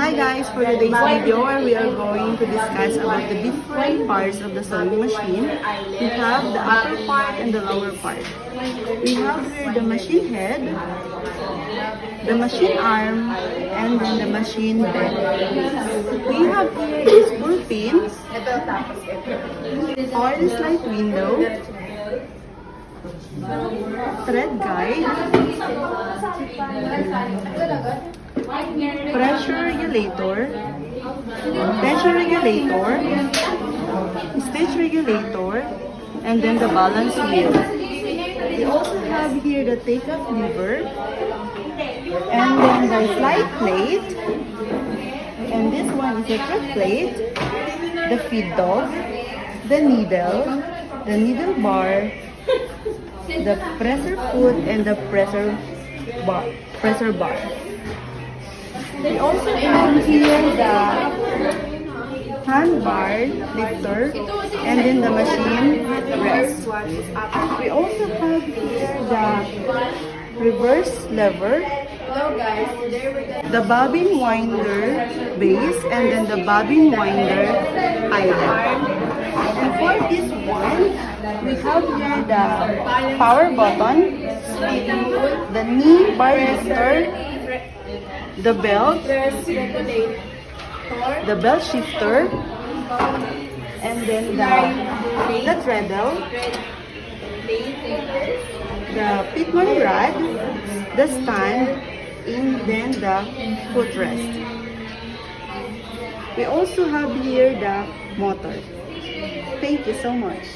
Hi guys, for today's video we are going to discuss about the different parts of the sewing machine. We have the upper part and the lower part. We have here the machine head, the machine arm, and then the machine bed. We have here the spool pins, oil slide window, thread guide, pressure regulator, stitch regulator, and then the balance wheel. We also have here the take-off lever, and then the slide plate, and this one is a thread plate, the feed dog, the needle bar, the presser foot, and the pressure bar. We also have here the hand bar lifter and then the machine rest. We also have here the reverse lever, the bobbin winder base, and then the bobbin winder island. And for this one, we have here the power button, the knee bar lifter, the belt shifter, and then the treadle, the pitman rod, the stand, and then the footrest. We also have here the motor. Thank you so much.